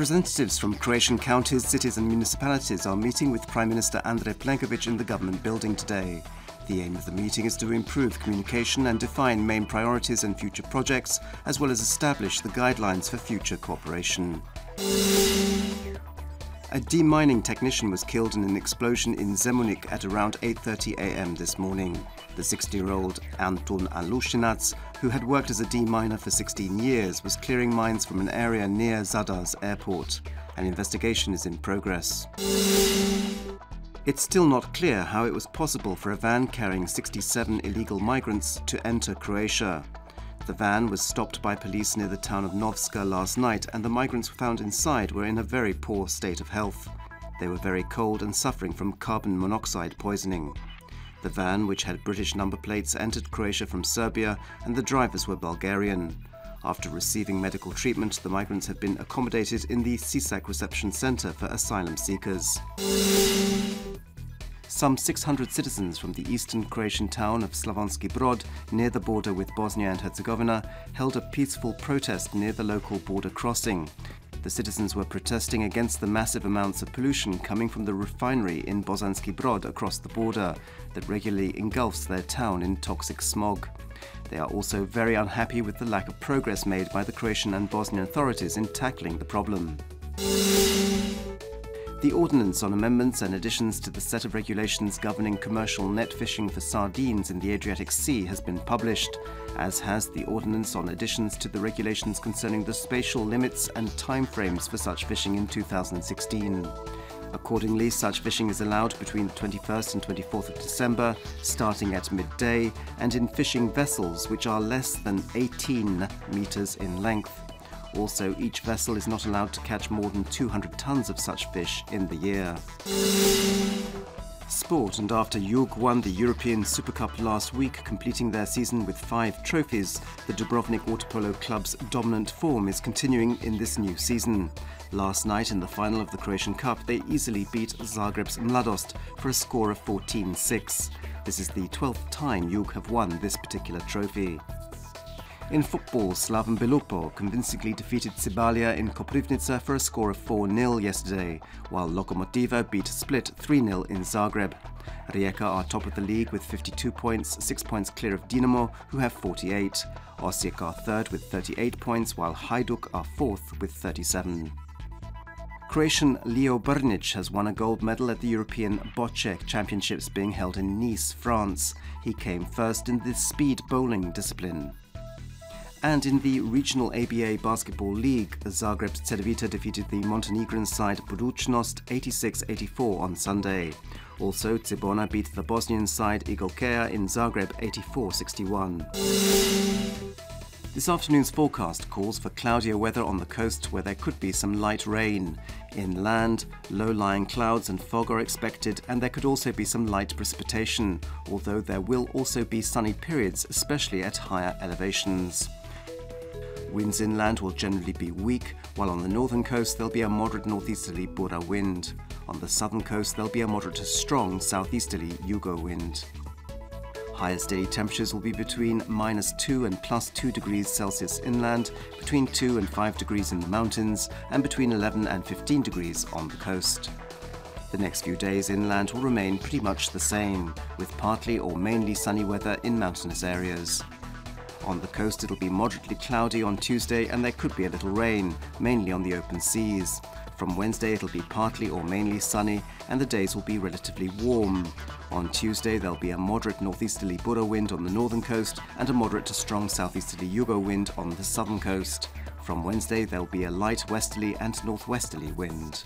Representatives from Croatian counties, cities and municipalities are meeting with Prime Minister Andrej Plenković in the government building today. The aim of the meeting is to improve communication and define main priorities and future projects, as well as establish the guidelines for future cooperation. A demining technician was killed in an explosion in Zemunik at around 8:30 a.m. this morning. The 60-year-old Antun Alushinac, who had worked as a deminer for 16 years, was clearing mines from an area near Zadar's airport. An investigation is in progress. It's still not clear how it was possible for a van carrying 67 illegal migrants to enter Croatia. The van was stopped by police near the town of Novska last night, and the migrants found inside were in a very poor state of health. They were very cold and suffering from carbon monoxide poisoning. The van, which had British number plates, entered Croatia from Serbia, and the drivers were Bulgarian. After receiving medical treatment, the migrants had been accommodated in the Sisak Reception Centre for asylum seekers. Some 600 citizens from the eastern Croatian town of Slavonski Brod, near the border with Bosnia and Herzegovina, held a peaceful protest near the local border crossing. The citizens were protesting against the massive amounts of pollution coming from the refinery in Bosanski Brod across the border that regularly engulfs their town in toxic smog. They are also very unhappy with the lack of progress made by the Croatian and Bosnian authorities in tackling the problem. The Ordinance on Amendments and Additions to the set of regulations governing commercial net fishing for sardines in the Adriatic Sea has been published, as has the Ordinance on Additions to the regulations concerning the spatial limits and timeframes for such fishing in 2016. Accordingly, such fishing is allowed between the 21st and 24th of December, starting at midday, and in fishing vessels which are less than 18 metres in length. Also, each vessel is not allowed to catch more than 200 tons of such fish in the year. Sport, and after Jug won the European Super Cup last week, completing their season with 5 trophies, the Dubrovnik Water Polo Club's dominant form is continuing in this new season. Last night in the final of the Croatian Cup, they easily beat Zagreb's Mladost for a score of 14-6. This is the 12th time Jug have won this particular trophy. In football, Slaven Belupo convincingly defeated Cibalia in Koprivnica for a score of 4-0 yesterday, while Lokomotiva beat Split 3-0 in Zagreb. Rijeka are top of the league with 52 points, 6 points clear of Dinamo, who have 48. Osijek are third with 38 points, while Hajduk are fourth with 37. Croatian Leo Brnić has won a gold medal at the European Bocce Championships being held in Nice, France. He came first in the speed bowling discipline. And in the regional ABA Basketball League, Zagreb's Cedevita defeated the Montenegrin side Budućnost 86-84 on Sunday. Also, Cibona beat the Bosnian side Igokea in Zagreb 84-61. This afternoon's forecast calls for cloudier weather on the coast where there could be some light rain. Inland, low-lying clouds and fog are expected, and there could also be some light precipitation, although there will also be sunny periods, especially at higher elevations. Winds inland will generally be weak, while on the northern coast there'll be a moderate northeasterly Bura wind. On the southern coast there'll be a moderate to strong southeasterly Jugo wind. Highest daily temperatures will be between -2 and +2 degrees Celsius inland, between 2 and 5 degrees in the mountains, and between 11 and 15 degrees on the coast. The next few days inland will remain pretty much the same, with partly or mainly sunny weather in mountainous areas. On the coast it'll be moderately cloudy on Tuesday, and there could be a little rain, mainly on the open seas. From Wednesday it'll be partly or mainly sunny, and the days will be relatively warm. On Tuesday there'll be a moderate northeasterly Bura wind on the northern coast and a moderate to strong southeasterly Jugo wind on the southern coast. From Wednesday there'll be a light westerly and northwesterly wind.